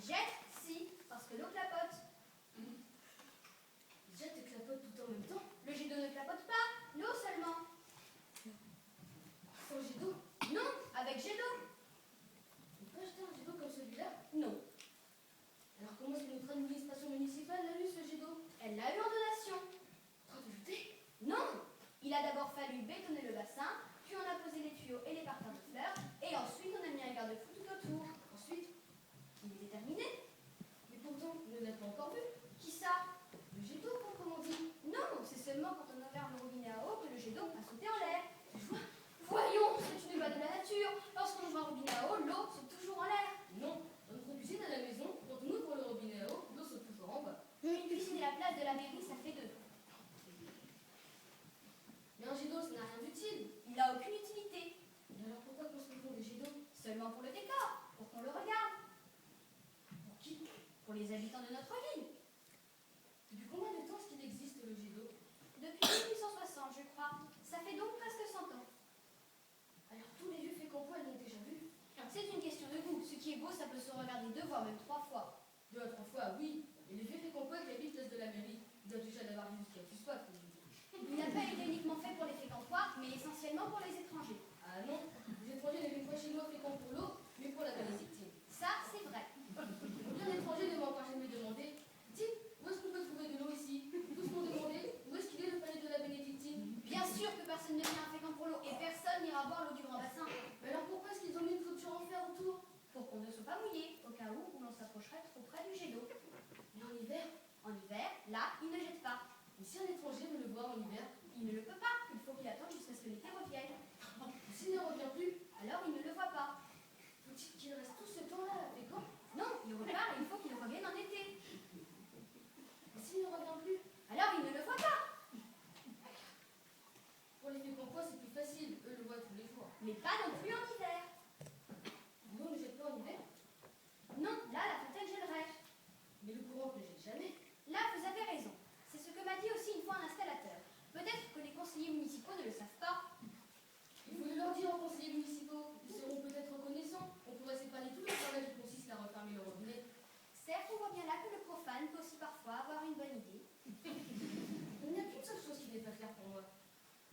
Il jette, si, parce que l'eau clapote. Il jette et clapote tout en même temps. Le jet d'eau ne clapote pas, l'eau seulement. Sans jet d'eau. Non, avec jet d'eau. On peut acheter un jet d'eau comme celui-là? Non. Alors comment est-ce que notre administration municipale a eu ce jet d'eau? Elle l'a eu en donation. Trafiqué? Non. Il a d'abord fallu bétonner le bassin, puis on a posé les tuyaux et les parterres de fleurs, et ensuite on a mis un garde-fou tout autour. Ensuite, Il était terminé. mais pourtant, on ne l'a pas encore vu. Qui ça? Le jet d'eau, proprement dit. Non, c'est seulement quand on a ouvert le robinet à eau que le jet d'eau a sauté en l'air. Voyons, c'est une loi de la nature. Lorsqu'on ouvre un robinet à eau, l'eau saute toujours en l'air. Non, dans notre cuisine à la maison, quand on ouvre le robinet à eau, l'eau saute toujours en bas. Une cuisine et la place de la mairie, ça fait deux. Mais un jet d'eau, ça n'a rien d'utile. Il n'a aucune utilité. Et alors pourquoi construit-on des jets d'eau? Seulement pour le décor, pour qu'on le regarde. Pour qui? Pour les habitants de notre ville. Depuis combien de temps est-ce qu'il existe le jet d'eau? Depuis 1860, je crois. Ça fait donc presque 100 ans. Alors tous les vieux fécampois poil l'ont déjà vu. C'est une question de goût. Ce qui est beau, ça peut se regarder 2 voire même 3 fois. 2 à 3 fois, oui. Et les vieux fécampois qui habitent l'est de la mairie, ils doivent déjà l'avoir vu jusqu'à plus soif. Il n'a pas été uniquement fait pour les fécampois, mais essentiellement pour les étrangers. Ah non, les étrangers ne viennent pas chez moi fécamp pour l'eau, mais pour la bénédictine. Ça, c'est vrai. Aucun étranger ne m'a encore jamais demandé: dites, où est-ce qu'on peut trouver de l'eau ici? Tous m'ont demandé: où est-ce qu'il est le palais de la bénédictine? Bien sûr que personne ne vient à Fécamp pour l'eau, et personne n'ira boire l'eau du grand bassin. Mais alors pourquoi est-ce qu'ils ont mis une clôture en fer autour? Pour qu'on ne soit pas mouillé, au cas où l'on s'approcherait trop près du jet d'eau. Mais en hiver? En hiver, là, il ne jette pas. Et si un étranger veut le voir en hiver? Il ne le peut pas, il faut qu'il attende jusqu'à ce que l'été revienne. Et s'il ne revient plus? Alors il ne le voit pas. Faut-il qu'il reste tout ce temps-là à Fécamp? Non, il repart et il faut qu'il revienne en été. Et s'il ne revient plus? Alors il ne le voit pas. Pour les fécampois, c'est plus facile, eux le voient tous les jours. Mais pas non plus en hiver. L'eau ne jette pas en hiver? Non, là, la fontaine gèlerait. Mais le courant ne jette jamais. Là, vous avez raison. C'est ce que m'a dit aussi une fois un installateur. Peut-être que les conseillers municipaux ne le savent pas. Il faut le leur dire aux conseillers municipaux. Ils seront peut-être reconnaissants. On pourrait s'épargner tout le travail qui consiste à refermer le robinet. Certes, on voit bien là que le profane peut aussi parfois avoir une bonne idée. Il n'y a qu'une seule chose qui n'est pas claire pour moi.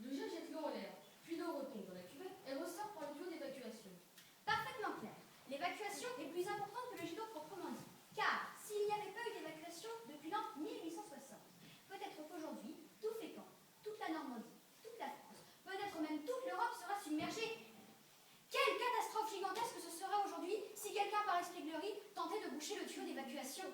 Le jet jette l'eau en l'air, puis l'eau retombe dans la cuvette et ressort par le tuyau d'évacuation. Parfaitement clair. L'évacuation est plus importante que le jet d'eau proprement dit. Car s'il n'y avait pas eu d'évacuation depuis l'an 1860, peut-être qu'aujourd'hui, tout Fécamp, toute la Normandie, toute la France, peut-être même toute l'Europe sera submergée. Quelle catastrophe gigantesque ce serait aujourd'hui si quelqu'un par espièglerie tentait de boucher le tuyau d'évacuation.